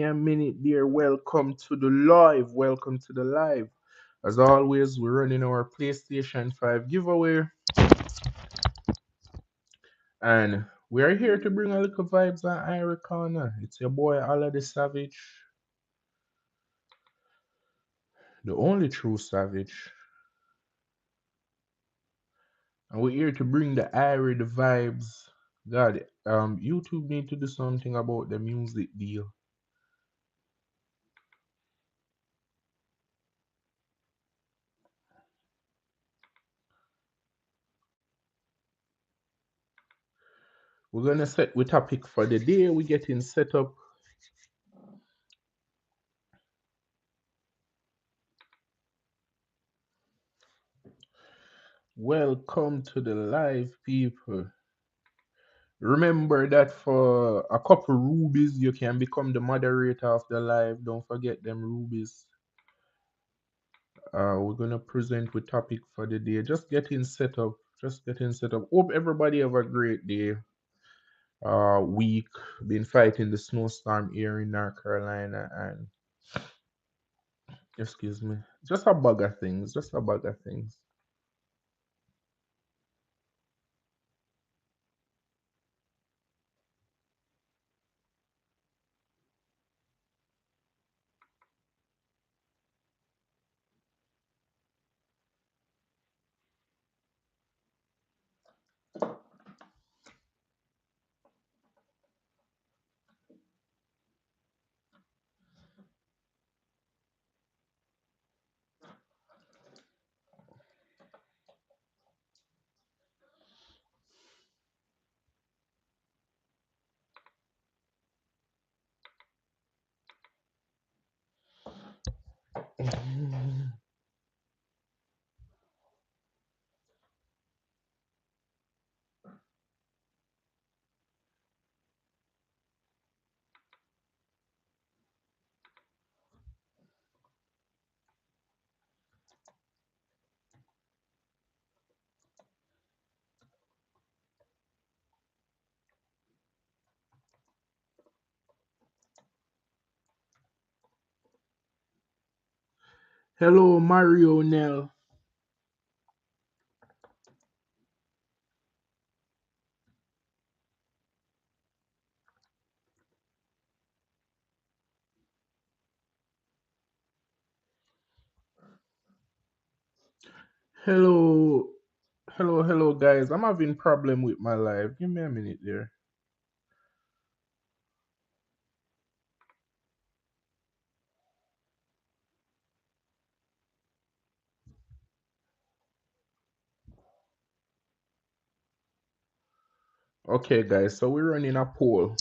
a minute there. Welcome to the live. Welcome to the live. As always, we're running our PlayStation 5 giveaway, and we're here to bring a little vibes on Irie Corner. It's your boy Allah the Savage, the only true Savage, and we're here to bring the Irie, the vibes. God, YouTube need to do something about the music deal. We're gonna set with topic for the day. We're getting set up. Welcome to the live, people. Remember that for a couple rubies, you can become the moderator of the live. Don't forget them rubies. We're gonna present with topic for the day. Just getting set up. Just getting set up. Hope everybody have a great day. Week. Been fighting the snowstorm here in North Carolina, and excuse me, just a bag of things. Just a bag of things. Hello, Mario Nell. Hello, hello, guys. I'm having problem with my live. Give me a minute there. Okay, guys. So we're running a poll,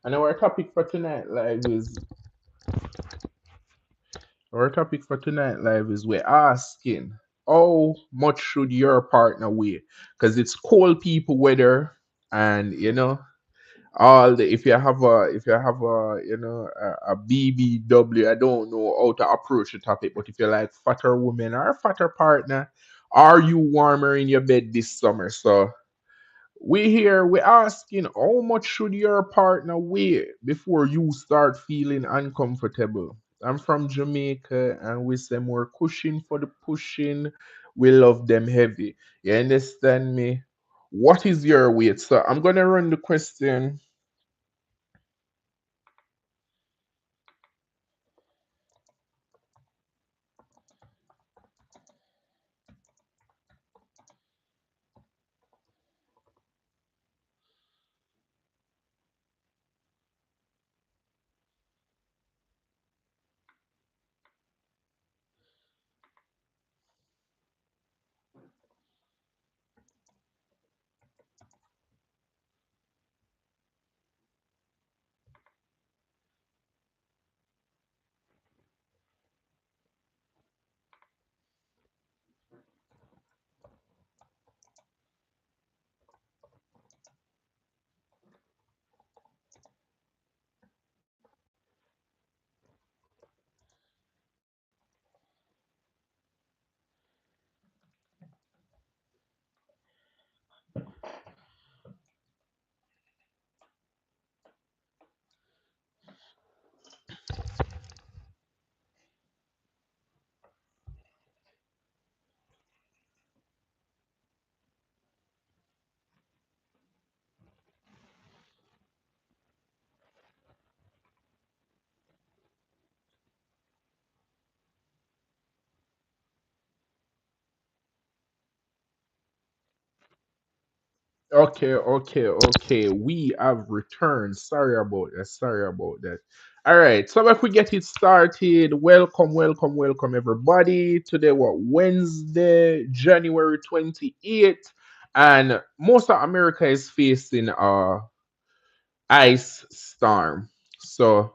and our topic for tonight live is we're asking how much should your partner weigh? Because it's cold people weather, and all the if you have a BBW, I don't know how to approach the topic, but if you like fatter woman or a fatter partner, are you warmer in your bed this summer? So we're asking how much should your partner weigh before you start feeling uncomfortable. I'm from Jamaica, and we say more cushion for the pushing. We love them heavy. You understand me? What is your weight? So I'm gonna run the question. Okay, okay, okay. We have returned. Sorry about that. Sorry about that. All right. So if we get it started, welcome, welcome, welcome, everybody. Today, what Wednesday, January 28th, and most of America is facing ice storm. So,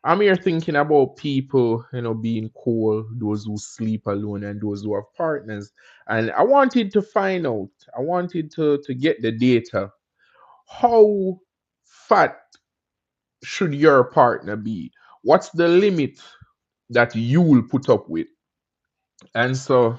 I'm here thinking about people, being cool, those who sleep alone and those who have partners. And I wanted to find out, I wanted to get the data. How fat should your partner be? What's the limit that you will put up with? And so,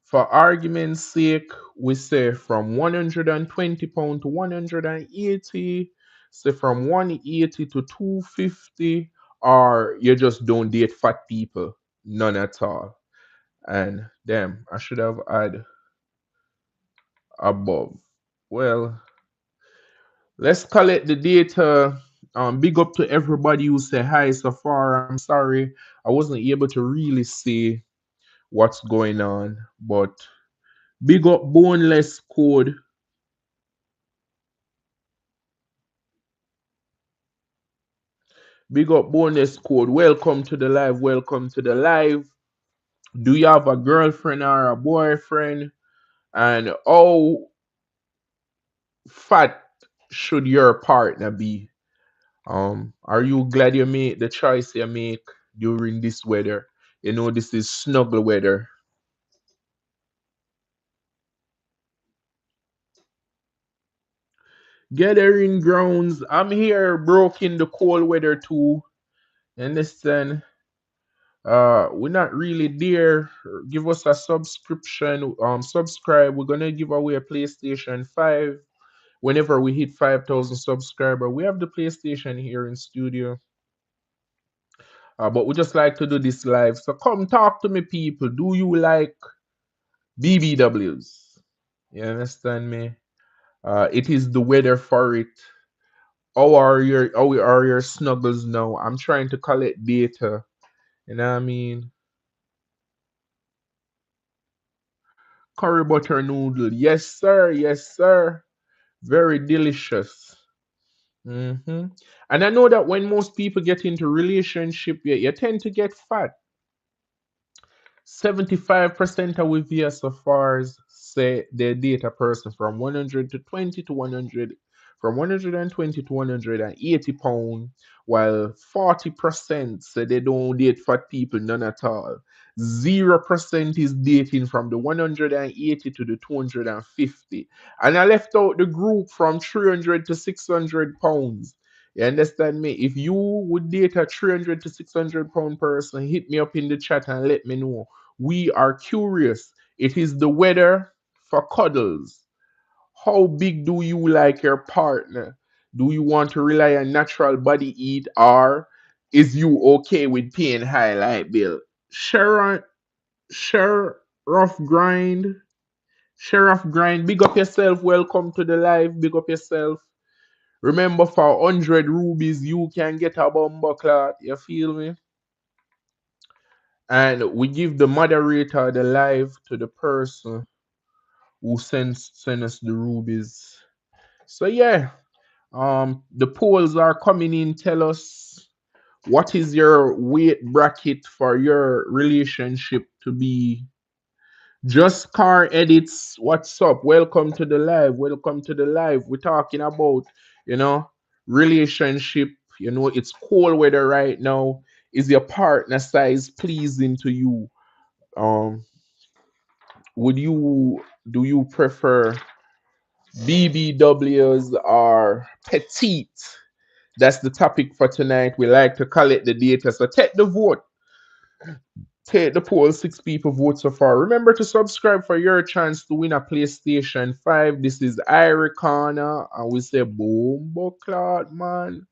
for argument's sake, we say from 120 pound to 180, say from 180 to 250, or you just don't date fat people, none at all. And damn, I should have had above. Well, let's collect the data. Big up to everybody who say hi so far. I'm sorry I wasn't able to really see what's going on, but big up boneless code. Big up bonus code. Welcome to the live. Welcome to the live. Do you have a girlfriend or a boyfriend? And how fat should your partner be? Are you glad you made the choice you make during this weather? You know this is snuggle weather. Gathering grounds. I'm here broke in the cold weather too. Understand? We're not really there. Give us a subscription. Subscribe. We're gonna give away a PlayStation 5 whenever we hit 5,000 subscriber. We have the PlayStation here in studio, but we just like to do this live. So come talk to me, people. Do you like BBWs? You understand me? It is the weather for it. How are your snuggles now? I'm trying to collect data. You know what I mean? Curry butter noodle. Yes, sir. Yes, sir. Very delicious. hmm And I know that when most people get into relationship, you tend to get fat. 75% of we VSFRs say they date a person from 100 to 20 to 100, from 120 to 180 pounds, while 40% say they don't date fat people, none at all. 0% is dating from the 180 to the 250. And I left out the group from 300 to 600 pounds. You understand me? If you would date a 300 to 600 pound person, hit me up in the chat and let me know. We are curious. It is the weather for cuddles. How big do you like your partner? Do you want to rely on natural body heat, or is you okay with paying high light bill? Sharon, share rough grind, Sheriff Grind, big up yourself. Welcome to the live. Big up yourself. Remember, for 100 rubies, you can get a bumper cloth. You feel me? And we give the moderator the live to the person who send us the rubies. So yeah, the polls are coming in. Tell us what is your weight bracket for your relationship to be. Just car edits. What's up? Welcome to the live. Welcome to the live. We're talking about, you know, relationship. It's cold weather right now. Is your partner size pleasing to you? Um, would you do you prefer BBWs or petite? That's the topic for tonight. We like to collect the data. So take the vote. Take the poll. 6 people vote so far. Remember to subscribe for your chance to win a PlayStation 5. This is Irie Corner. And we say boom, cloud man.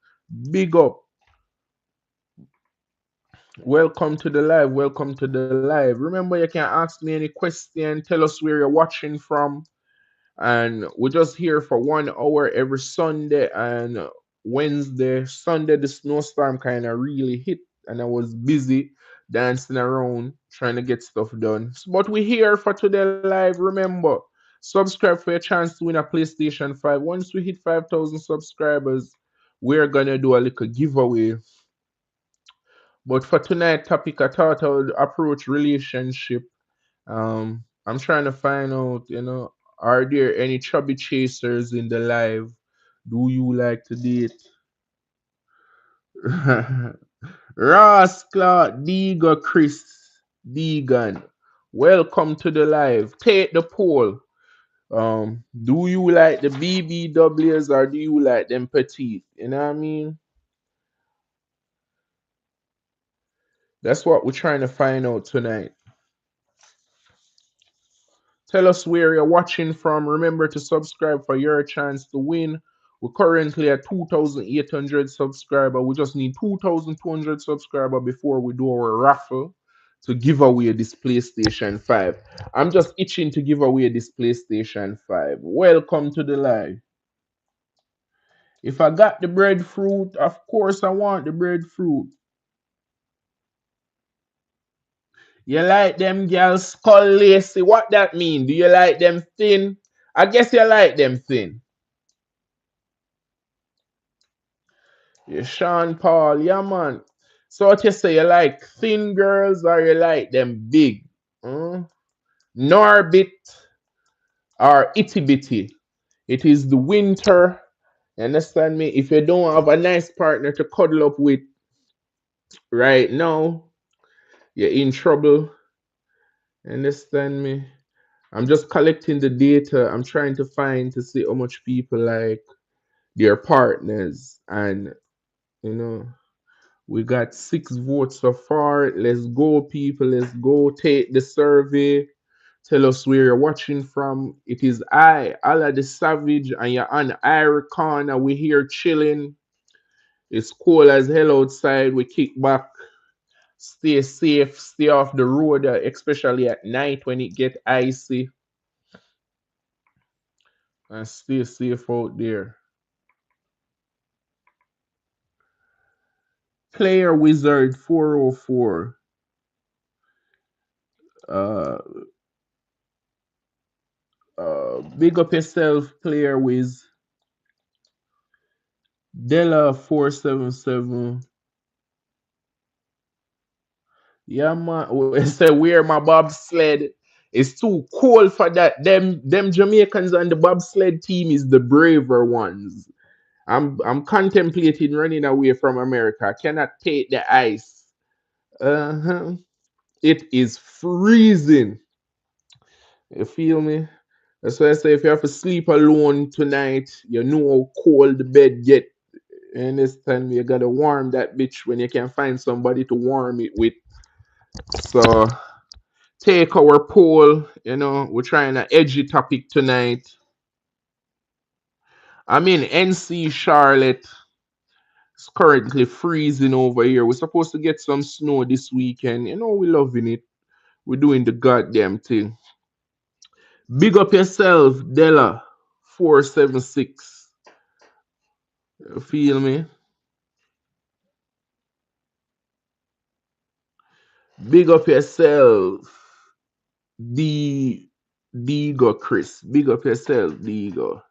Big up. Welcome to the live. Welcome to the live. Remember, you can ask me any question. Tell us where you're watching from. And we're just here for 1 hour every Sunday and Wednesday. Sunday, the snowstorm kind of really hit, and I was busy dancing around trying to get stuff done. But we're here for today live. Remember, Subscribe for a chance to win a PlayStation 5. Once we hit 5,000 subscribers, we're gonna do a little giveaway. But for tonight topic, I thought I would approach relationship. I'm trying to find out, are there any chubby chasers in the live? Do you like to date? Ross Clark, Diga Chris, Deegan. Welcome to the live. Take the poll. Do you like the BBWs or do you like them petite? You know what I mean? That's what we're trying to find out tonight. Tell us where you're watching from. Remember to subscribe for your chance to win. We're currently at 2,800 subscribers. We just need 2,200 subscribers before we do our raffle to give away this PlayStation 5. I'm just itching to give away this PlayStation 5. Welcome to the live. If I got the breadfruit, of course I want the breadfruit. You like them girls skull lacy? What that mean? Do you like them thin? I guess you like them thin. Yeah, Sean Paul, yeah man. So what you say? You like thin girls or you like them big? Hmm? Norbit or itty bitty? It is the winter. You understand me? If you don't have a nice partner to cuddle up with right now, you're in trouble. You understand me? I'm just collecting the data. I'm trying to find to see how much people like their partners. And, you know, we got 6 votes so far. Let's go, people. Let's go take the survey. Tell us where you're watching from. It is I, Allah the Savage, and you're on Irie Corner. We're here chilling. It's cold as hell outside. We kick back. Stay safe. Stay off the road, especially at night when it get icy. And stay safe out there. Player Wizard 404. Uh, Big up yourself, Player Wiz. Della 477. Yeah, man. Say where my bobsled. It's too cold for that. Them Jamaicans on the bobsled team is the braver ones. I'm contemplating running away from America. I cannot take the ice. Uh-huh. It is freezing. You feel me? That's why I say if you have to sleep alone tonight, you know how cold the bed get. And this time you gotta warm that bitch when you can find somebody to warm it with. So take our poll, we're trying an edgy topic tonight. I'm in NC Charlotte. It's currently freezing over here. We're supposed to get some snow this weekend. We're loving it. We're doing the goddamn thing. Big up yourself, Della 476. Feel me? Big up yourself, Digo Chris. Big up yourself, Digo.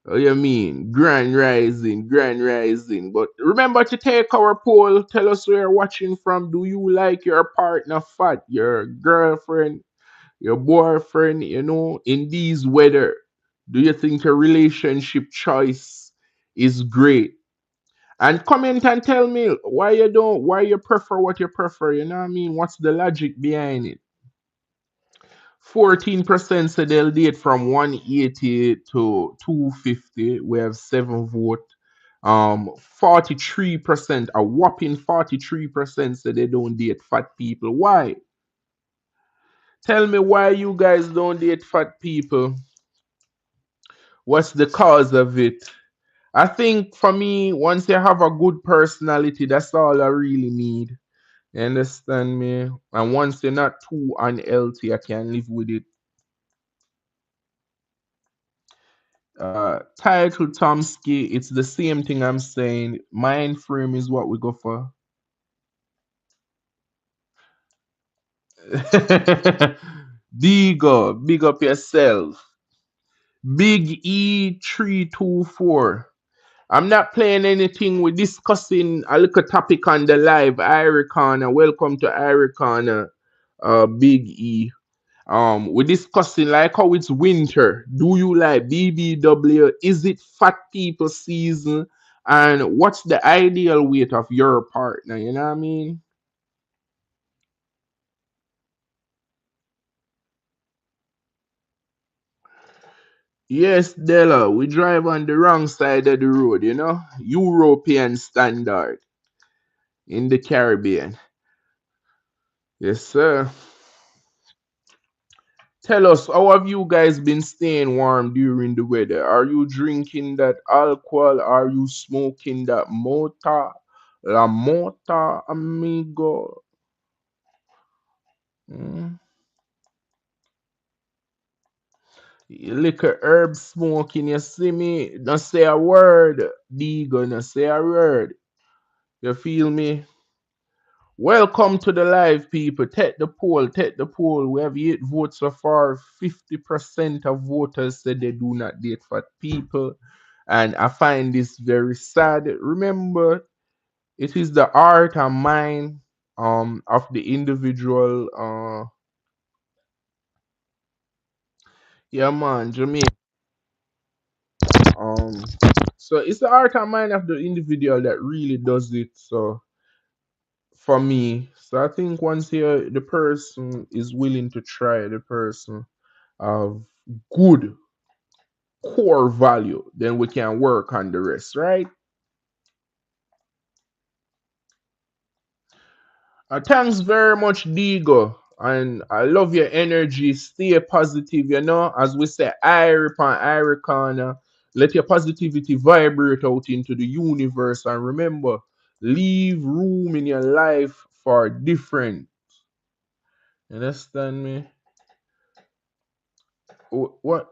Oh, you mean grand rising, grand rising. But remember to take our poll. Tell us where you're watching from. Do you like your partner fat, your girlfriend, your boyfriend? In these weather, do you think a relationship choice is great? And comment and tell me why you prefer what you prefer. You know what I mean? What's the logic behind it? 14% said they'll date from 180 to 250. We have 7 vote. 43%, a whopping 43% said they don't date fat people. Why? Tell me why you guys don't date fat people. What's the cause of it? I think for me, once you have a good personality, that's all I really need. You understand me? And once you're not too unhealthy, I can live with it. Title Tomsky, it's the same thing I'm saying. Mind frame is what we go for. Digo, big up yourself. Big E324. I'm not playing anything. We're discussing a little topic on the live. Irie Corner. Welcome to Irie Corner, Big E. We're discussing like how it's winter. Do you like BBW? Is it fat people season? And what's the ideal weight of your partner? You know what I mean? Yes, Della, we drive on the wrong side of the road, you know? European standard in the Caribbean. Yes, sir. Tell us, how have you guys been staying warm during the weather? Are you drinking that alcohol? Are you smoking that mota? La mota, amigo. Mm. You liquor herb smoking, you see me? Don't say a word. Digo, don't say a word. You feel me? Welcome to the live, people. Take the poll, take the poll. We have 8 votes so far. 50% of voters said they do not date fat people. And I find this very sad. Remember, it is the art and mind of the individual. Yeah, man, Jamaica. Um, so it's the art and mind of the individual that really does it. So for me, so I think once here the person is willing to try, the person of good core value, then we can work on the rest, right? Thanks very much, Digo. And I love your energy. Stay positive, you know. As we say, Irie pan Irie corner. Let your positivity vibrate out into the universe. And remember, leave room in your life for different. You understand me? What?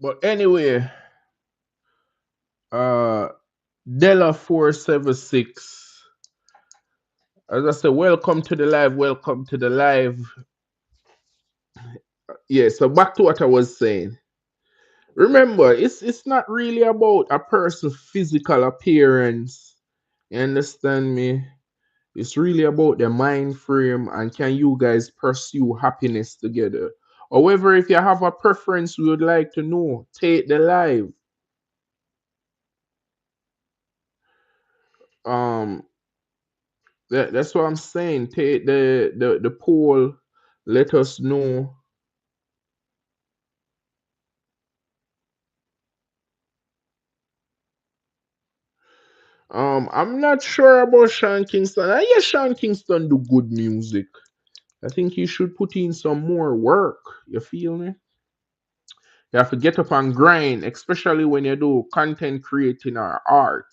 But anyway, uh, Della 476. As I said, welcome to the live. Welcome to the live. Yeah, so back to what I was saying. Remember, it's not really about a person's physical appearance. You understand me? It's really about the mind frame and can you guys pursue happiness together. However, if you have a preference we would like to know, take the live. Um that's what I'm saying. Take the poll, let us know. I'm not sure about Sean Kingston. I hear Sean Kingston do good music. I think he should put in some more work. You feel me? You have to get up and grind, especially when you do content creating or art.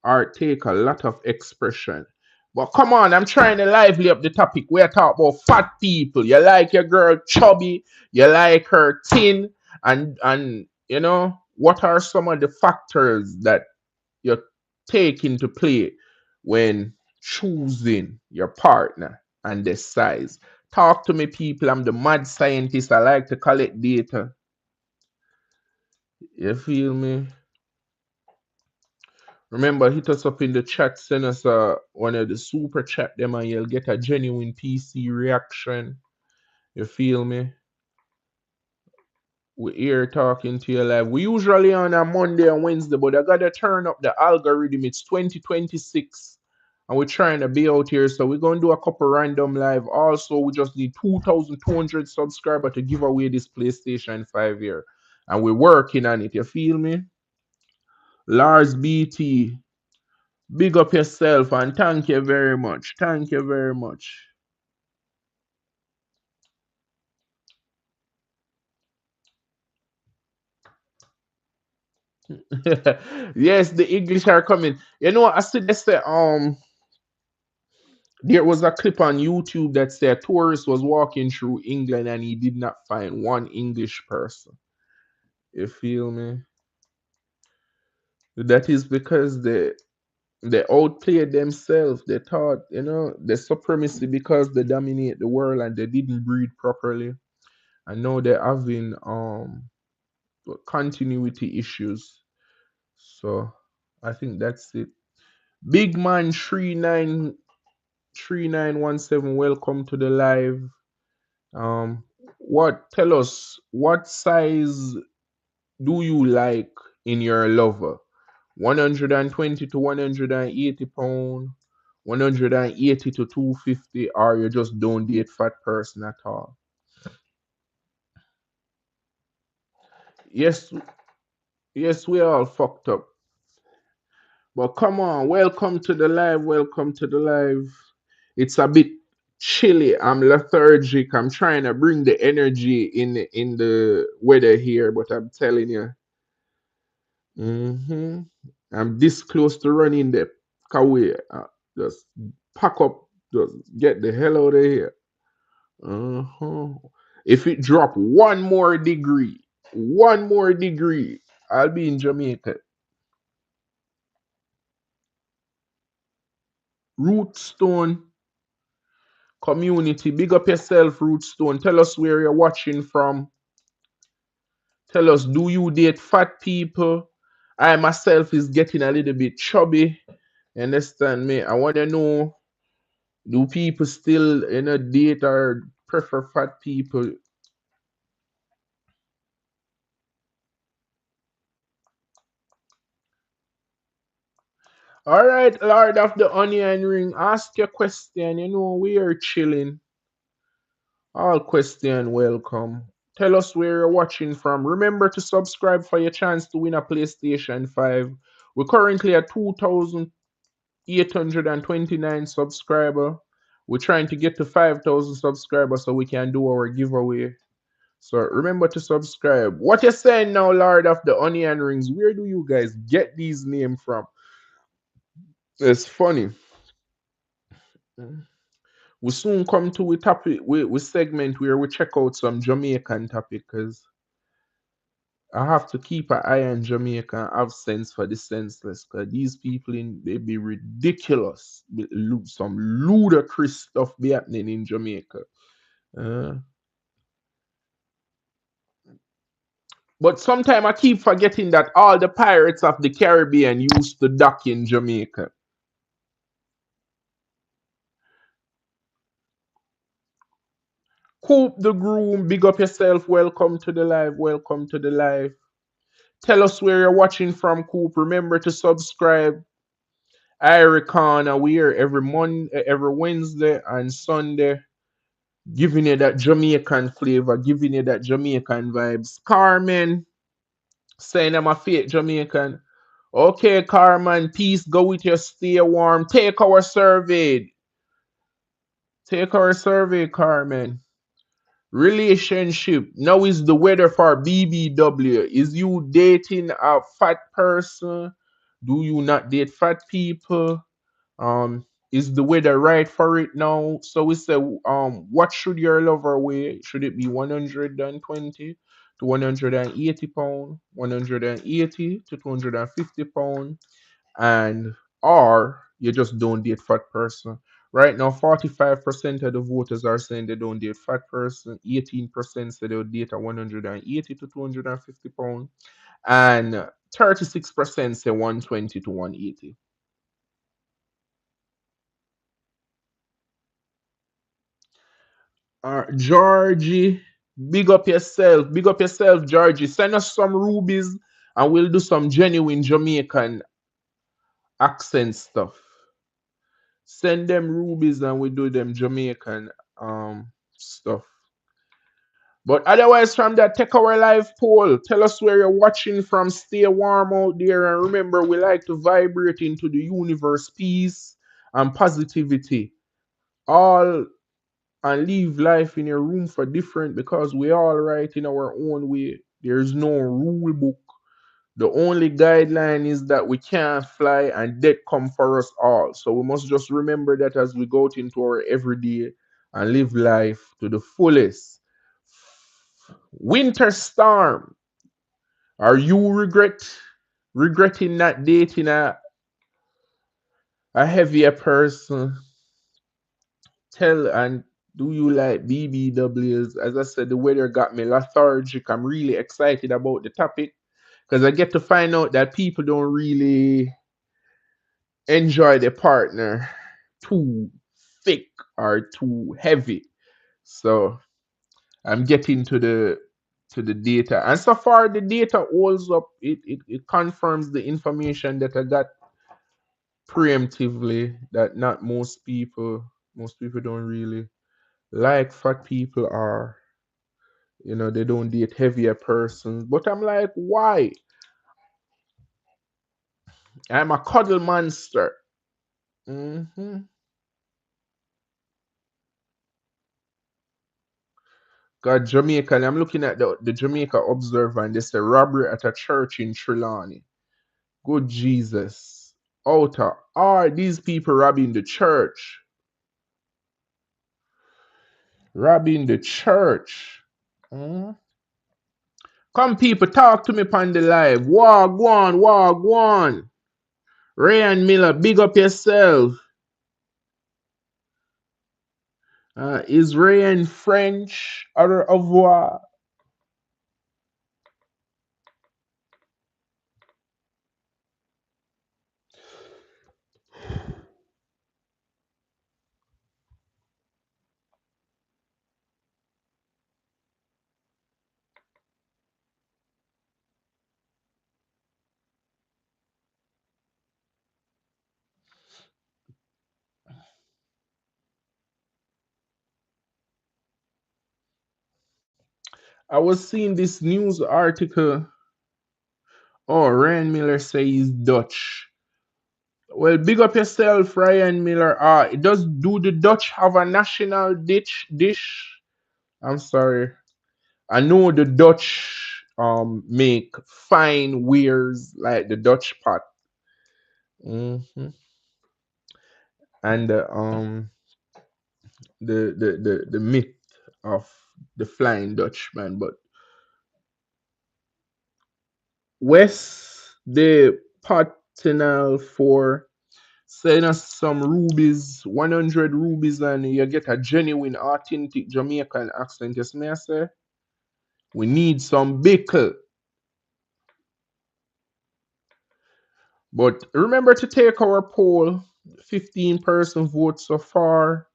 Art take a lot of expression. But come on, I'm trying to lively up the topic. We're talking about fat people. You like your girl chubby, you like her thin, and you know what are some of the factors that you take into play when choosing your partner and the size. Talk to me, people. I'm the mad scientist. I like to collect data. You feel me? Remember, hit us up in the chat. Send us one of the super chat them, and you'll get a genuine PC reaction. You feel me? We're here talking to you live. We usually on a Monday and Wednesday, but I gotta turn up the algorithm. It's 2026, and we're trying to be out here. So we're gonna do a couple random live. Also, we just need 2,200 subscribers to give away this PlayStation 5 here, and we're working on it. You feel me? Lars BT, Big up yourself and thank you very much. Thank you very much. Yes, the English are coming. You know, I see they say there was a clip on YouTube that said a tourist was walking through England and he did not find one English person. You feel me? That is because they outplayed themselves. They thought, the supremacy because they dominate the world and they didn't breed properly. And now they're having continuity issues. So I think that's it. Big man 393917, welcome to the live. Um what tell us what size do you like in your lover? 120 to 180 pound, 180 to 250, or you just don't date fat person at all? Yes, yes, we all fucked up. But come on, welcome to the live. Welcome to the live. It's a bit chilly. I'm lethargic. I'm trying to bring the energy in the weather here, but I'm telling you, hmm I'm this close to running the away. Just pack up. Just get the hell out of here. Uh-huh. If it drop one more degree, I'll be in Jamaica. Rootstone community. Big up yourself, Rootstone. Tell us where you're watching from. Tell us, do you date fat people? I myself is getting a little bit chubby. You understand me? I want to know, do people still date or prefer fat people? All right, Lord of the Onion Ring, ask your question. We are chilling. All question welcome. Tell us where you're watching from. Remember to subscribe for your chance to win a PlayStation 5. We're currently at 2,829 subscriber. We're trying to get to 5,000 subscribers so we can do our giveaway. So remember to subscribe. What you saying now, Lord of the Onion Rings? Where do you guys get these names from? It's funny. We soon come to a topic, we segment where we check out some Jamaican topic because I have to keep an eye on Jamaica and have sense for the senseless because these people they be ridiculous. Some ludicrous stuff be happening in Jamaica. Uh, but sometimes I keep forgetting that all the pirates of the Caribbean used to dock in Jamaica. Coop the Groom, big up yourself. Welcome to the live. Welcome to the live. Tell us where you're watching from, Coop. Remember to subscribe. Irie Corner, we here every Monday, every Wednesday and Sunday, giving you that Jamaican flavor, giving you that Jamaican vibes. Carmen, saying I'm a fake Jamaican. Okay, Carmen, peace. Go with your stay warm. Take our survey. Take our survey, Carmen. Relationship. Now is the weather for BBW. Is you dating a fat person? Do you not date fat people? Is the weather right for it now? So we say, what should your lover weigh? Should it be 120 to 180 pound, 180 to 250 pound, and or you just don't date fat person? Right now, 45% of the voters are saying they don't date fat person. 18% say they'll date a 180 to 250 pound, and 36% say 120 to 180. Georgie, big up yourself, Georgie. Send us some rubies, and we'll do some genuine Jamaican accent stuff. Send them rubies, and we do them Jamaican stuff. But otherwise, from that, take our live poll. Tell us where you're watching from. Stay warm out there. And remember, we like to vibrate into the universe, peace and positivity. All and live life in a room for different because we all right in our own way. There's no rule book. The only guideline is that we can't fly and death come for us all. So we must just remember that as we go out into our everyday and live life to the fullest. Winter storm. Are you regretting not dating a heavier person? Tell and do you like BBWs? As I said, the weather got me lethargic. I'm really excited about the topic because I get to find out that people don't really enjoy their partner too thick or too heavy. So I'm getting to the data. And so far the data holds up. It confirms the information that I got preemptively that not most people don't really like fat people or they don't date heavier persons. But I'm like, why? I'm a cuddle monster. hmm Got Jamaica. And I'm looking at the Jamaica Observer and they say robbery at a church in Trelawney. Good Jesus. Outer. Are these people robbing the church? Robbing the church. Mm. Come, people, talk to me upon the live. Wagwan, wagwan. Ryan Miller, big up yourself. Is Ryan French? Au revoir. I was seeing this news article. Oh, Ryan Miller says Dutch. Well, big up yourself, Ryan Miller. Does do the Dutch have a national dish? I'm sorry. I know the Dutch make fine wares like the Dutch pot. hmm And the myth of the Flying Dutchman, but West the Patinal for send us some rubies, 100 rubies, and you get a genuine, authentic Jamaican accent. Yes, may I say? We need some bickle. But remember to take our poll. 15% vote so far.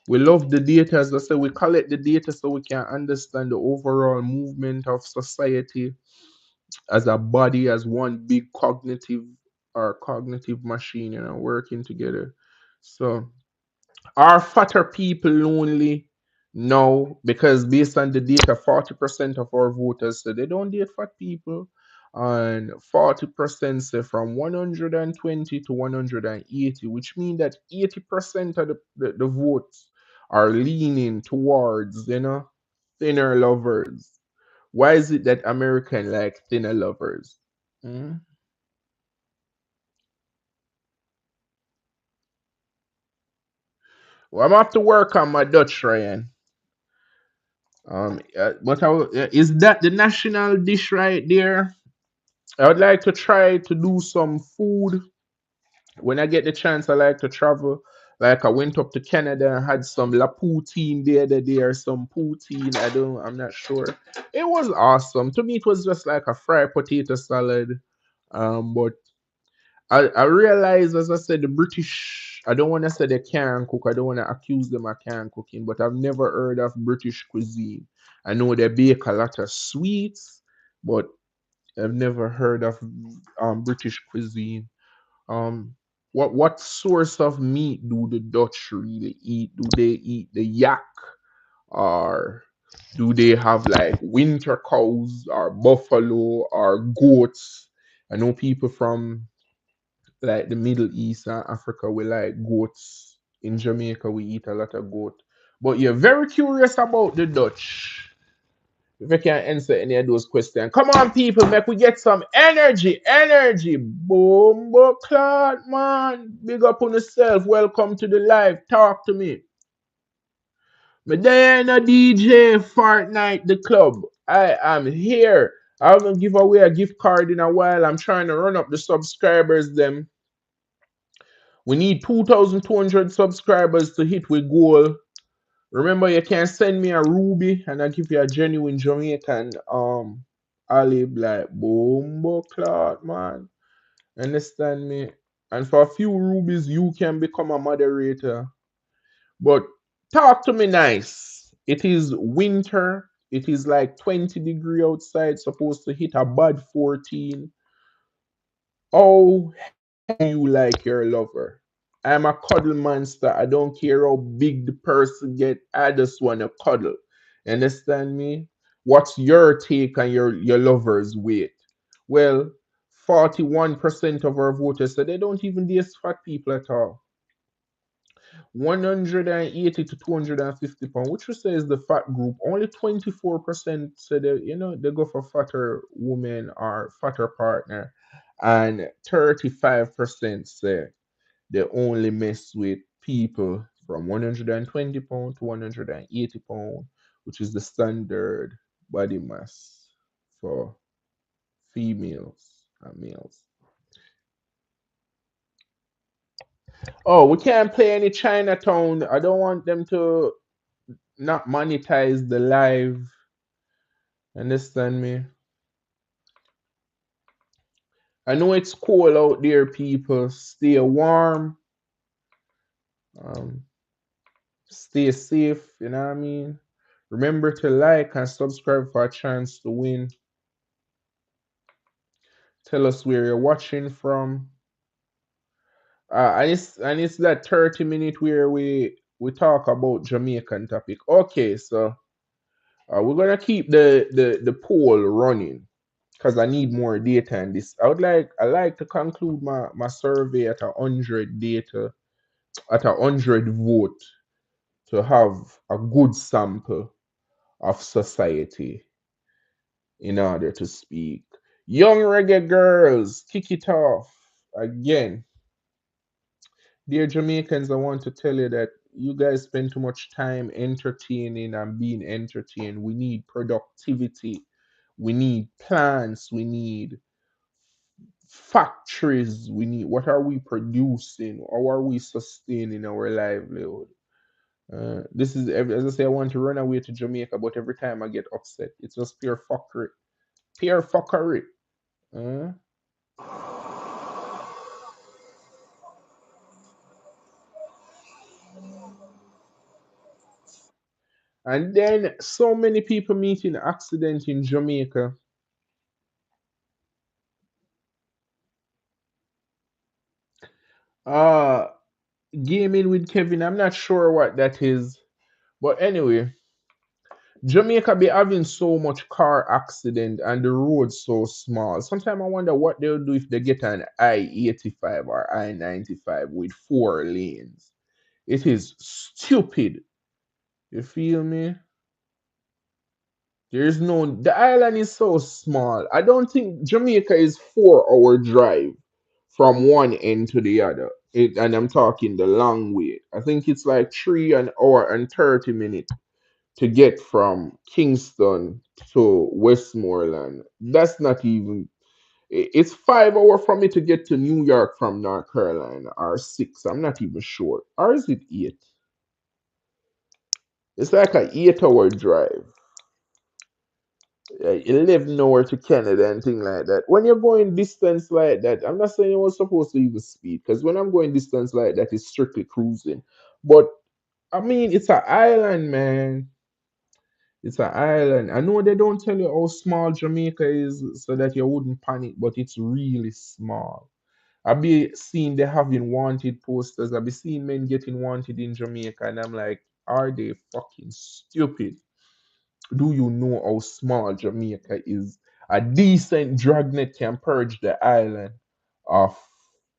We love the data. As I said, we collect the data so we can understand the overall movement of society as a body, as one big cognitive machine, working together. So are fatter people lonely? No, because based on the data, 40% of our voters say they don't date fat people, and 40% say from 120 to 180, which means that 80% of the votes are leaning towards, thinner lovers. Why is it that American like thinner lovers? Mm. Well, I'm have to work on my Dutch, Ryan. Is that the national dish right there? I would like to try to do some food when I get the chance. I like to travel. Like I went up to Canada and had some la poutine the other day or some poutine. I'm not sure. It was awesome. To me, it was just like a fried potato salad. But I realize, as I said, the British, I don't want to say they can't cook. I don't want to accuse them of can't cooking, but I've never heard of British cuisine. I know they bake a lot of sweets, but I've never heard of British cuisine. Um, what source of meat do the Dutch really eat? Do they eat the yak or? Do they have like winter cows or buffalo or goats? I know people from like the Middle East and Africa we like goats. In Jamaica we eat a lot of goat. But you're very curious about the Dutch. If I can answer any of those questions. Come on, people, make we get some energy. Energy. Boom, boom, clot, man. Big up on yourself. Welcome to the live. Talk to me. Me there in a DJ Fortnite the club. I am here. I haven't give away a gift card in a while. I'm trying to run up the subscribers. Them. We need 2,200 subscribers to hit with goal. Remember, you can send me a ruby and I give you a genuine Jamaican olive like bombo clout, man. Understand me? And for a few rubies, you can become a moderator. But talk to me nice. It is winter. It is like 20-degree outside, supposed to hit a bad 14. Oh, you like your lover. I'm a cuddle monster. I don't care how big the person get. I just want to cuddle. Understand me? What's your take on your lover's weight? Well, 41% of our voters said they don't even date fat people at all. 180 to 250 pounds, which we say is the fat group. Only 24% said they go for fatter woman or fatter partner, and 35% say they only mess with people from 120 pounds to 180 pounds, which is the standard body mass for females and males. Oh, we can't play any Chinatown. I don't want them to not monetize the live. Understand me? I know it's cold out there, people. Stay warm. Um, stay safe. You know what I mean? Remember to like and subscribe for a chance to win. Tell us where you're watching from. And it's that 30 minute where we talk about Jamaican topic. Okay, so we're gonna keep the poll running because I need more data in this. I like to conclude my survey at 100 data at 100 vote to have a good sample of society in order to speak. Young reggae girls, kick it off again. Dear Jamaicans, I want to tell you that you guys spend too much time entertaining and being entertained. We need productivity. We need plants. We need factories. We need what are we producing? How are we sustaining our livelihood? This is as I say, I want to run away to Jamaica, but every time I get upset, it's just pure fuckery. Pure fuckery. Uh, and then so many people meet in accident in Jamaica. Uh Gaming with Kevin. I'm not sure what that is. But anyway, Jamaica be having so much car accident and the roads so small. Sometimes I wonder what they'll do if they get an I-85 or I-95 with 4 lanes. It is stupid. You feel me? There's no the island is so small. I don't think Jamaica is 4 hour drive from one end to the other. And I'm talking the long way. I think it's like 3 an hour and 30 minutes to get from Kingston to Westmoreland. That's not even. It's 5 hours for me to get to New York from North Carolina, or six. I'm not even sure. Or is it eight? It's like an 8 hour drive. 11 hour to Canada and thing like that. When you're going distance like that, I'm not saying you was supposed to even speed because when I'm going distance like that, it's strictly cruising. But I mean, it's an island, man. It's an island. I know they don't tell you how small Jamaica is so that you wouldn't panic, but it's really small. I be seeing they having wanted posters. I be seeing men getting wanted in Jamaica, and I'm like, are they fucking stupid? Do you know how small Jamaica is? A decent dragnet can purge the island of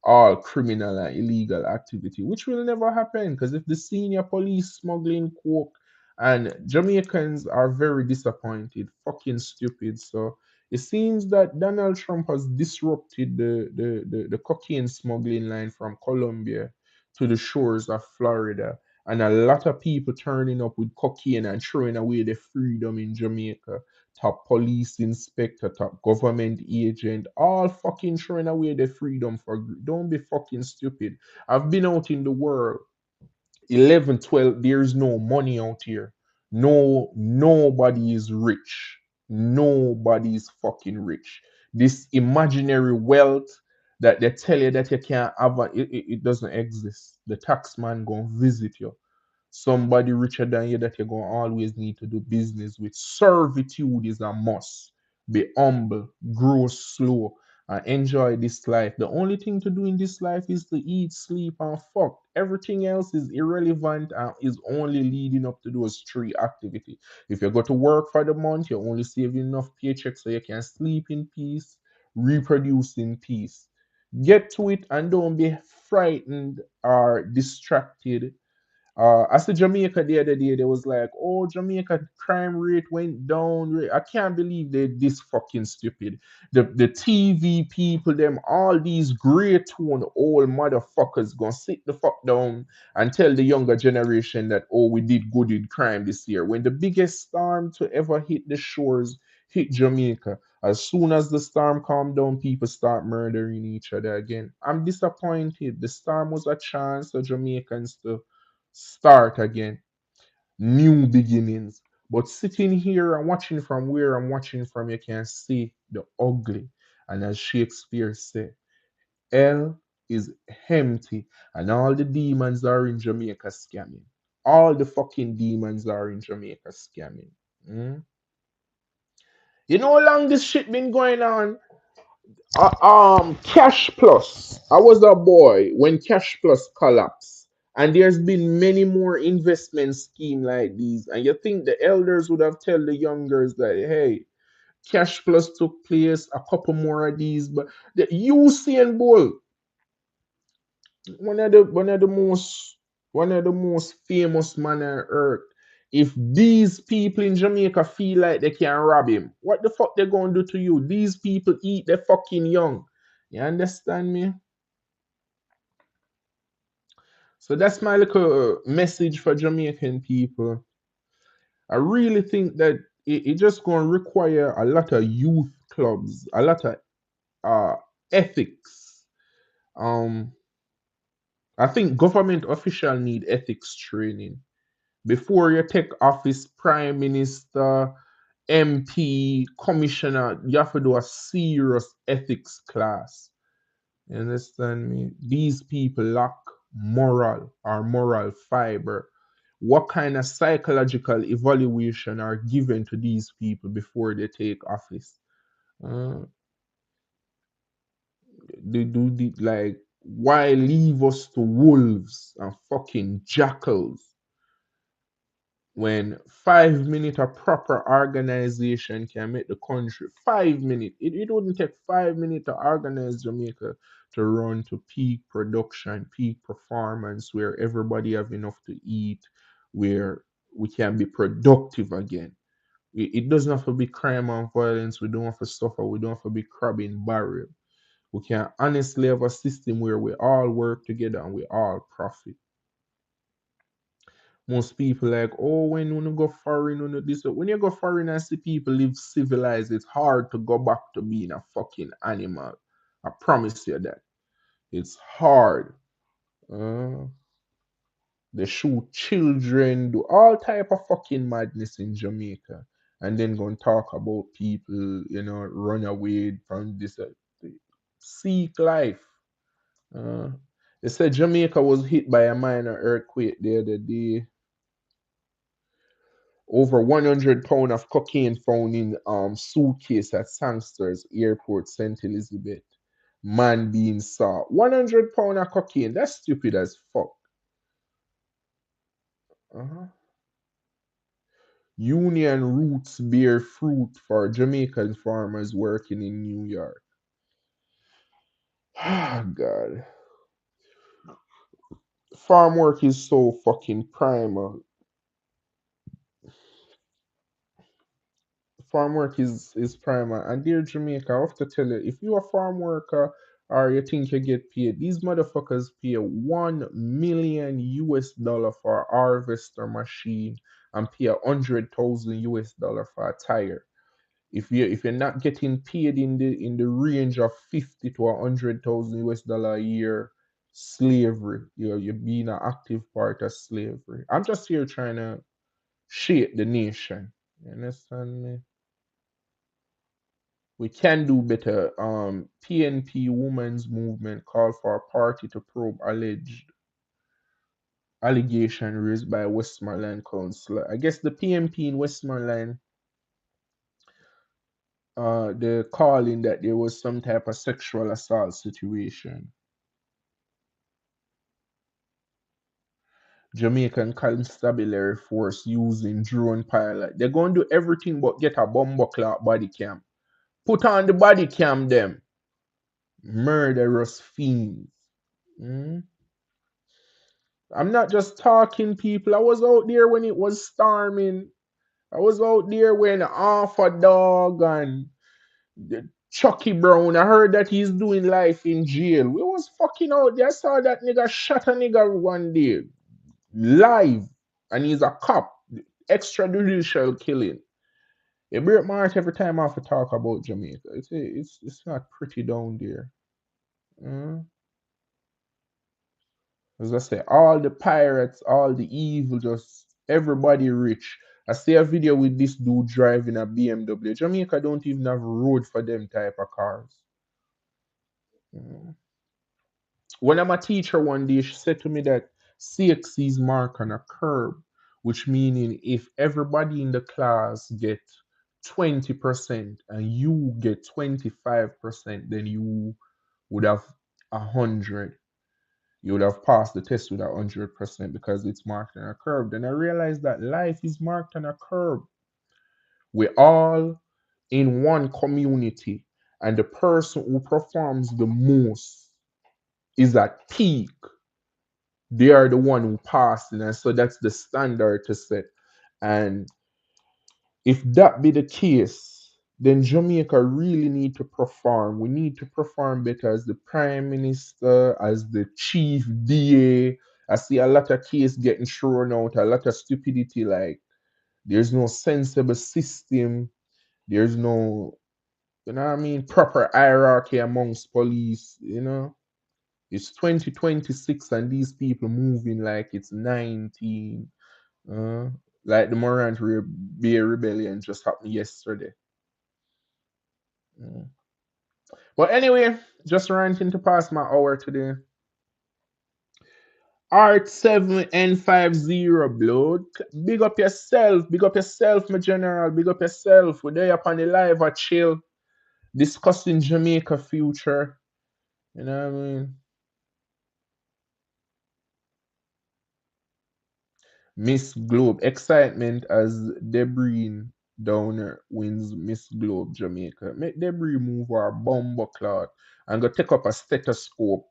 all criminal and illegal activity, which will never happen because if the senior police smuggling coke and Jamaicans are very disappointed, fucking stupid. So it seems that Donald Trump has disrupted the cocaine smuggling line from Colombia to the shores of Florida, and a lot of people turning up with cocaine and throwing away their freedom in Jamaica. Top police inspector, top government agent, all fucking throwing away their freedom for. Don't be fucking stupid. I've been out in the world 11, 12. There's no money out here. No, nobody is rich. Nobody is fucking rich. This imaginary wealth that they tell you that you can't have, it doesn't exist. The tax man gonna visit you. Somebody richer than you that you're going to always need to do business with. Servitude is a must. Be humble, grow slow, and enjoy this life. The only thing to do in this life is to eat, sleep, and fuck. Everything else is irrelevant and is only leading up to those three activities. If you go to work for the month, you're only saving enough paychecks so you can sleep in peace, reproduce in peace. Get to it and don't be frightened or distracted. I said Jamaica the other day. They was like, "Oh, Jamaica crime rate went down." I can't believe they this fucking stupid. The TV people, them all these grey tone old motherfuckers gonna sit the fuck down and tell the younger generation that oh we did good in crime this year when the biggest storm to ever hit the shores hit Jamaica. As soon as the storm calmed down, people start murdering each other again. I'm disappointed. The storm was a chance for Jamaicans to start again, new beginnings. But sitting here and watching from where I'm watching from, you can see the ugly. And as Shakespeare said, hell is empty, and all the demons are in Jamaica scamming. All the fucking demons are in Jamaica scamming. Mm? You know how long this shit been going on? Cash Plus. I was a boy when Cash Plus collapsed, and there's been many more investment scheme like these. And you think the elders would have tell the youngers that hey, Cash Plus took place, a couple more of these, but the Usain Bolt, one of the most famous man on earth. If these people in Jamaica feel like they can rob him, what the fuck they gonna do to you? These people eat their fucking young. You understand me? So that's my little message for Jamaican people. I really think that it just gonna require a lot of youth clubs, a lot of uh ethics. Um, I think government official need ethics training before you take office. Prime Minister, MP, Commissioner, you have to do a serious ethics class. You understand me? These people lack moral fiber. What kind of psychological evaluation are given to these people before they take office? Uh, they do the like why leave us to wolves and fucking jackals when 5 minutes of proper organization can make the country 5 minutes. It wouldn't take 5 minutes to organize Jamaica to run to peak production, peak performance, where everybody have enough to eat, where we can be productive again. It doesn't have to be crime and violence. We don't have to suffer. We don't have to be crabbing barrel. We can honestly have a system where we all work together and we all profit. Most people like, oh, when you go foreign, when you this, when you go foreign and see people live civilized, it's hard to go back to being a fucking animal. I promise you that. It's hard. Uh, they shoot children, do all type of fucking madness in Jamaica, and then go and talk about people, run away from this. Seek life. Uh, they said Jamaica was hit by a minor earthquake the other day. Over 100 pound of cocaine found in suitcase at Sangsters Airport, St. Elizabeth. Man being saw. 100 pound of cocaine. That's stupid as fuck. Uh-huh. Union roots bear fruit for Jamaican farmers working in New York. Ah, God. Farm work is so fucking primal. Farm work is primal. And dear Jamaica, I have to tell you, if you're a farm worker or you think you get paid, these motherfuckers pay 1 million US dollar for a harvester machine and pay 100,000 US dollar for a tire. If you're not getting paid in the range of 50 to 100,000 US dollar a year, slavery. You're being an active part of slavery. I'm just here trying to shape the nation. You understand me? We can do better. PNP Women's Movement called for a party to probe alleged allegation raised by Westmoreland councillor. I guess the PNP in Westmoreland, they're calling that there was some type of sexual assault situation. Jamaican Constabulary Force using drone pilot. They're going to do everything but get a bomber clock body cam. Put on the body cam, them murderous fiends. Mm. I'm not just talking, people. I was out there when it was storming. I was out there when half a dog and Chucky Brown. I heard that he's doing life in jail. We was fucking out there. I saw that nigga shot a nigga one day live, and he's a cop. Extrajudicial killing. It break my heart every time I have to talk about Jamaica. It's not pretty down there. Mm. As I say, all the pirates, all the evil, just everybody rich. I see a video with this dude driving a BMW. Jamaica don't even have road for them type of cars. Mm. When I'm a teacher one day, she said to me that CXC is marked on a curve, which meaning if everybody in the class get 20% and you get 25%, then you would have 100. You would have passed the test with 100% because it's marked on a curve. Then I realized that life is marked on a curve. We're all in one community, and the person who performs the most is at peak. They are the one who passed, and so that's the standard to set. And if that be the case, then Jamaica really need to perform. We need to perform better as the prime minister, as the chief DA. I see a lot of case getting thrown out, a lot of stupidity. Like there's no sensible system. There's no, you know what I mean, proper hierarchy amongst police. It's 2026 and these people moving like it's 19. Uh, like the Bay Rebellion just happened yesterday. Mm. But anyway, just ranting to pass my hour today. Art7N50 blood. Big up yourself, my general. Big up yourself. We're there up on the live at chill, discussing Jamaica future. You know what I mean? Miss Globe. Excitement as Debris Downer wins Miss Globe Jamaica. Make Debris move our bomber cloud and go take up a stethoscope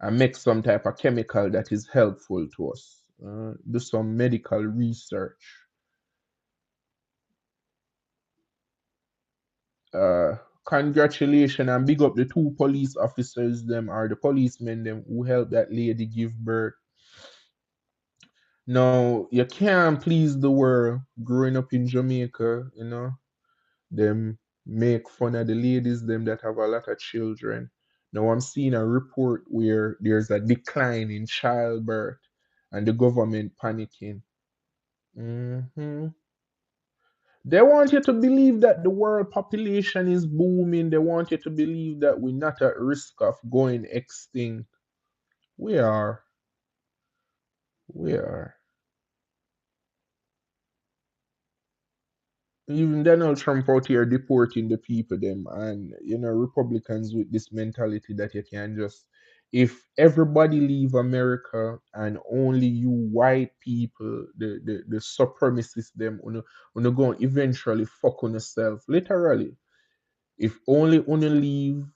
and make some type of chemical that is helpful to us. Do some medical research. Uh, Congratulations and big up the two police officers them or the policemen them who helped that lady give birth. Now you can't please the world growing up in Jamaica, them make fun of the ladies them that have a lot of children. Now I'm seeing a report where there's a decline in childbirth and the government panicking. Hmm. They want you to believe that the world population is booming. They want you to believe that we're not at risk of going extinct. We are. We are. Even Donald Trump out here deporting the people them and Republicans with this mentality that you can just If everybody leave America and only you white people, the supremacists, them, gonna go and eventually fuck on yourself. Literally. If only wanna leave,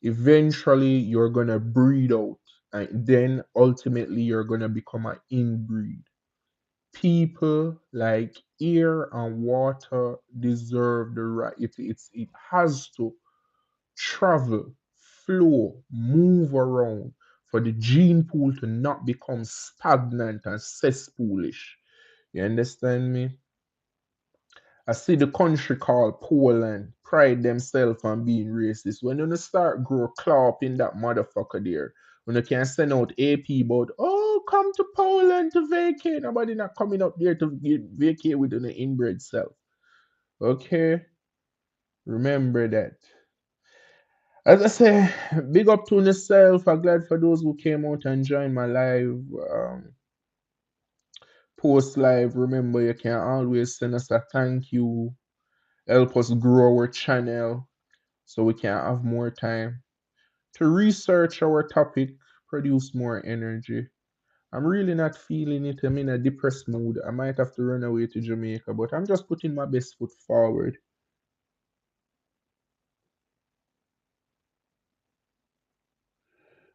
eventually you're gonna breed out. And then ultimately you're gonna become an inbreed. People like air and water deserve the right. It has to travel, flow, move around for the gene pool to not become stagnant and cesspoolish. You understand me? I see the country called Poland pride themselves on being racist. When you start grow claw up in that motherfucker there, when you can send out AP about, oh, come to Poland to vacate. Nobody not coming up there to vacate with an inbred self. Okay? Remember that. As I say, big up to yourself. I'm glad for those who came out and joined my live post live. Remember, you can always send us a thank you, help us grow our channel so we can have more time to research our topic, produce more energy. I'm really not feeling it. I'm in a depressed mood. I might have to run away to Jamaica, but I'm just putting my best foot forward.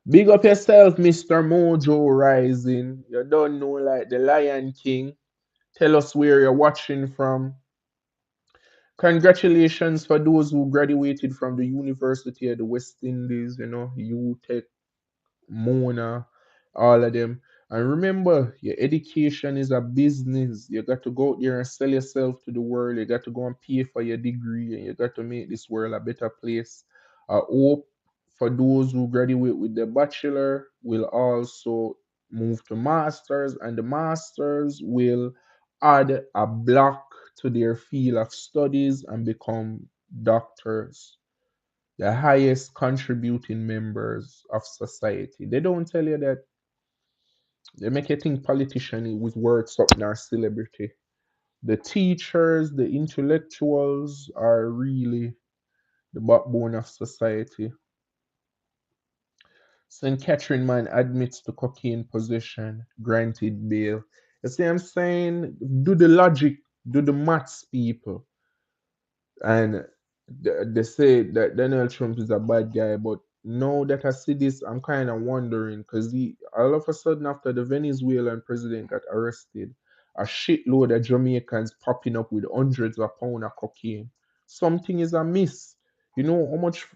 Big up yourself, Mr. Mojo Rising. You don't know like the Lion King. Tell us where you're watching from. Congratulations for those who graduated from the University of the West Indies, UTech, Mona, all of them. And remember, your education is a business. You got to go out there and sell yourself to the world. You got to go and pay for your degree, and you got to make this world a better place. I hope for those who graduate with the bachelor will also move to masters, and the masters will add a block to their field of studies and become doctors, the highest contributing members of society. They don't tell you that. They make you think politician with words something or celebrity. The teachers, the intellectuals are really the backbone of society. St. Catherine man admits to cocaine possession, granted bail. You see, I'm saying, do the logic, do the maths, people. And they say that Donald Trump is a bad guy, but now that I see this, I'm kind of wondering because he all of a sudden after the Venezuelan president got arrested, a shitload of Jamaicans popping up with hundreds of pounds of cocaine. Something is amiss. You know how much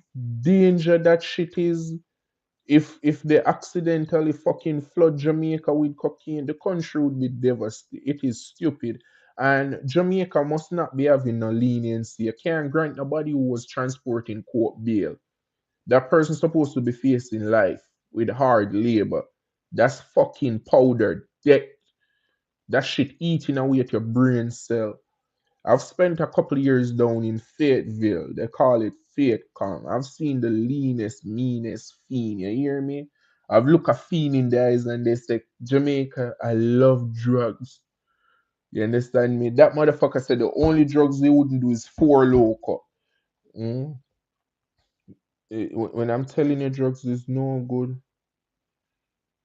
danger that shit is. If they accidentally fucking flood Jamaica with cocaine, the country would be devastated. It is stupid. And Jamaica must not be having no leniency. You can't grant nobody who was transporting court bail. That person's supposed to be facing life with hard labor. That's fucking powdered. That shit eating away at your brain cell. I've spent a couple of years down in Fayetteville. They call it Fayettecom. I've seen the leanest, meanest fiend. You hear me? I've looked a fiend in the eyes and they say, Jamaica, I love drugs. You understand me? That motherfucker said the only drugs they wouldn't do is four loco. Mm? When I'm telling you drugs is no good,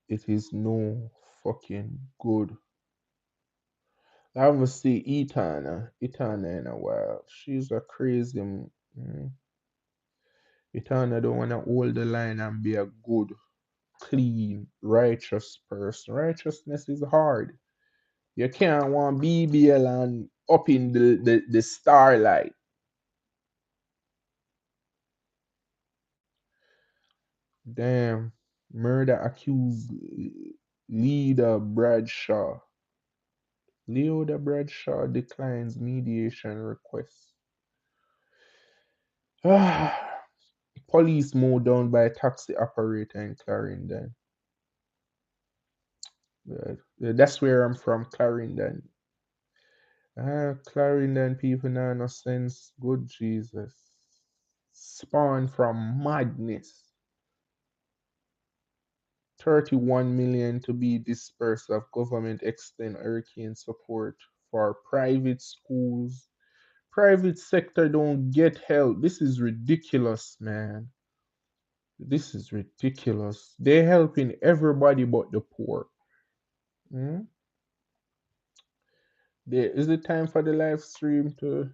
it is no fucking good. I haven't seen Etana in a while. She's a crazy. Eternal don't want to hold the line and be a good, clean, righteous person. Righteousness is hard. You can't want BBL and up in the starlight. Damn. Murder accused leader Bradshaw. Leader Bradshaw declines mediation request. Police mowed down by a taxi operator in Clarendon. That's where I'm from, Clarendon. Clarendon people now no sense. Good Jesus. Spawn from madness. 31 million to be dispersed of government extend hurricane support for private schools. Private sector don't get help. This is ridiculous, man. This is ridiculous. They're helping everybody but the poor. Hmm? Is it time for the live stream to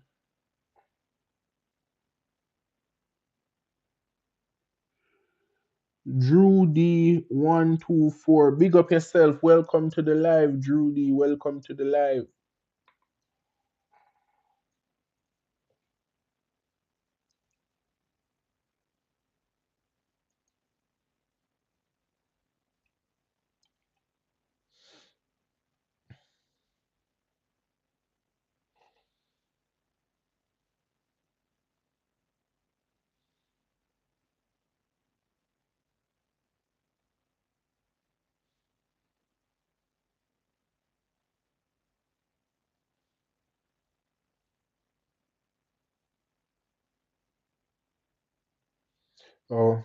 Drew D124? Big up yourself. Welcome to the live, Drew D. Welcome to the live. Oh,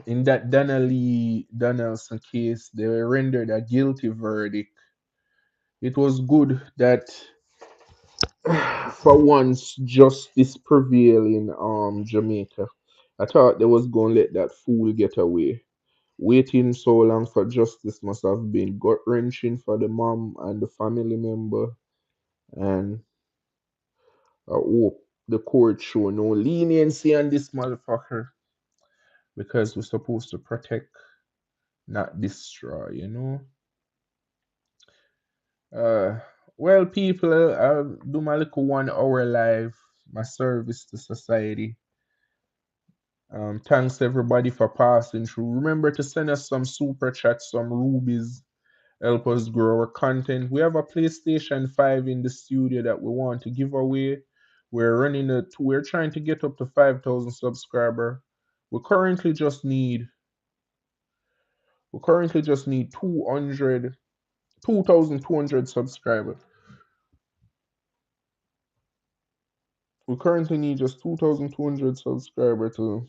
in that Donnelly Donaldson case, they were rendered a guilty verdict. It was good that for once justice prevail in Jamaica. I thought they was gonna let that fool get away. Waiting so long for justice must have been gut wrenching for the mom and the family member, and I hope the court show no leniency on this motherfucker because we're supposed to protect, not destroy, you know. Uh, well, people, I'll do my little 1 hour live, my service to society. Thanks everybody for passing through. Remember to send us some super chats, some rubies, help us grow our content. We have a PlayStation 5 in the studio that we want to give away. We're trying to get up to 5,000 subscriber. We currently just need we currently just need 2,200 subscribers. We currently need just 2,200 subscribers to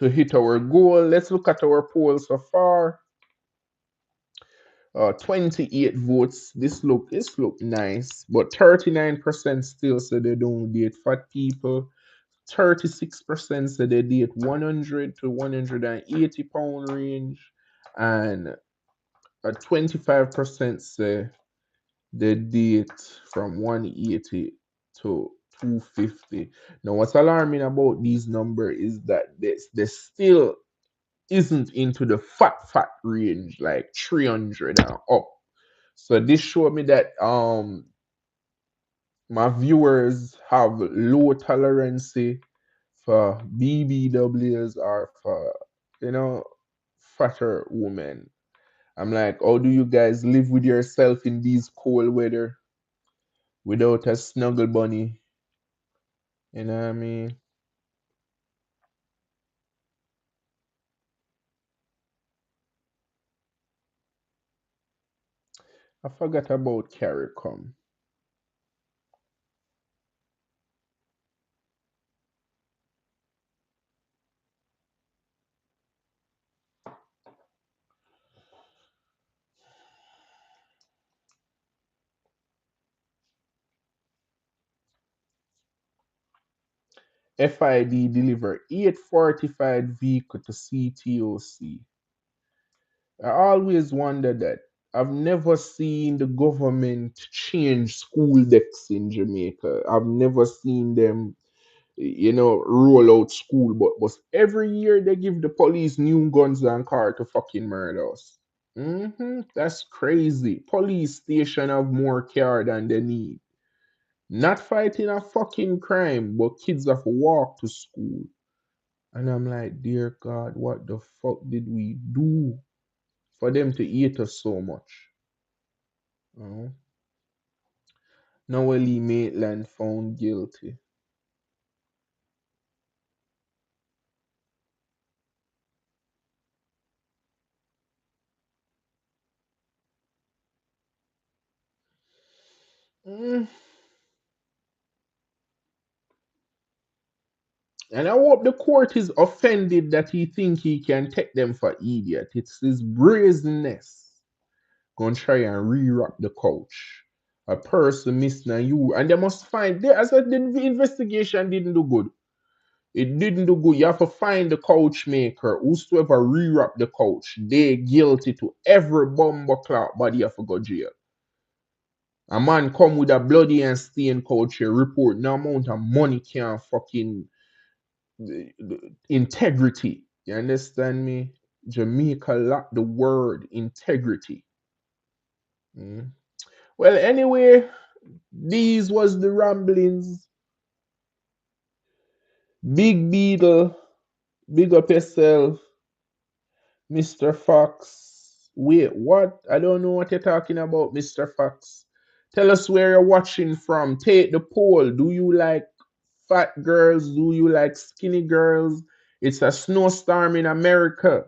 hit our goal. Let's look at our poll so far. 28 votes. This look nice, but 39% still say they don't date fat people. 36% say they date 100 to 180 pound range, and 25% say they date from 180 to 250. Now, what's alarming about these numbers is that they still isn't into the fat range like 300 and up. So this showed me that my viewers have low tolerance for BBWs or for you know fatter women. I'm like, how do you guys live with yourself in these cold weather without a snuggle bunny? You know what I mean? I forgot about CARICOM. FID deliver 845 vehicle to CTOC. I always wonder that. I've never seen the government change school decks in Jamaica. I've never seen them, roll out school, but every year they give the police new guns and car to fucking murder us. That's crazy. Police station have more car than they need. Not fighting a fucking crime, but kids have to walk to school. And I'm like, dear God, what the fuck did we do for them to eat us so much? Oh. Noelle Maitland found guilty. Mm. And I hope the court is offended that he think he can take them for idiot. It's his brazenness. Gonna try and re-wrap the couch. A person missing and you, and they must find. They, as I said, the investigation didn't do good. It didn't do good. You have to find the couch maker. Whosoever rewrap the couch, they guilty to every bumbo clock body have to go jail. A man come with a bloody and stained couch here, report no amount of money can fucking integrity. You understand me? Jamaica lack the word integrity. Mm. Well, anyway, these was the ramblings. Big Beetle, big up yourself. Mr. Fox. Wait, what? I don't know what you're talking about, Mr. Fox. Tell us where you're watching from. Take the poll. Do you like fat girls? Do you like skinny girls? It's a snowstorm in America.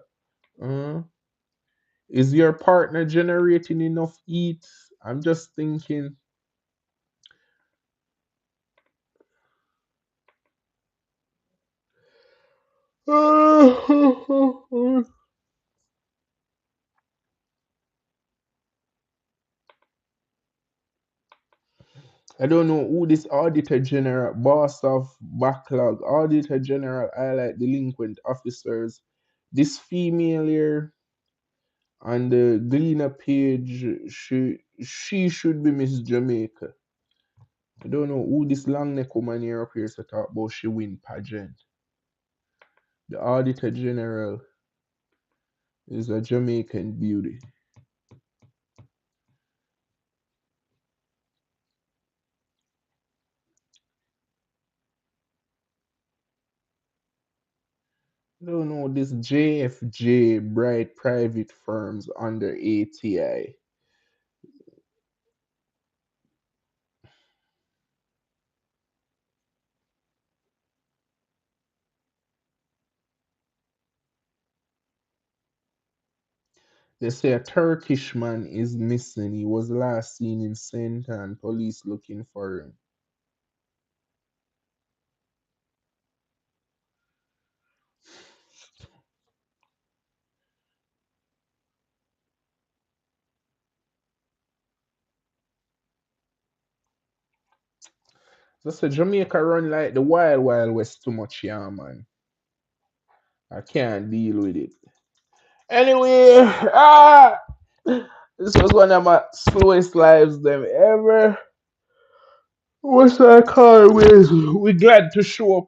Uh, is your partner generating enough heat? I'm just thinking. I don't know who this Auditor General, boss of backlog, Auditor General, highlight delinquent officers. This female here on the Gleaner page, she should be Miss Jamaica. I don't know who this long neck woman here appears to talk about she win pageant. The Auditor General is a Jamaican beauty. I don't know this JFJ bright private firms under ATI. They say a Turkish man is missing. He was last seen in Center and police looking for him. Just say Jamaica run like the wild wild west too much, yeah, man. I can't deal with it. Anyway, this was one of my slowest lives them ever. What's that call? We glad to show up.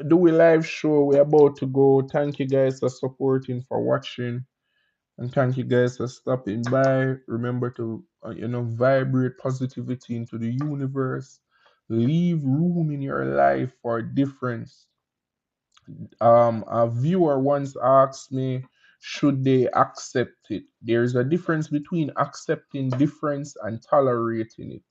Do a live show. We're about to go. Thank you guys for supporting, for watching. And thank you guys for stopping by. Remember to, vibrate positivity into the universe. Leave room in your life for difference. A viewer once asked me, should they accept it? There's a difference between accepting difference and tolerating it.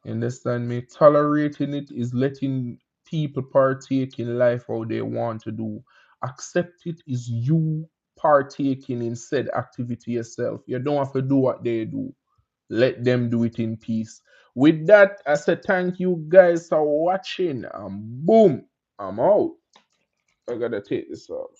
You understand me? Tolerating it is letting people partake in life how they want to do. Accept it is you partaking in said activity yourself. You don't have to do what they do. Let them do it in peace. With that, I said thank you guys for watching. And boom, I'm out. I gotta take this off.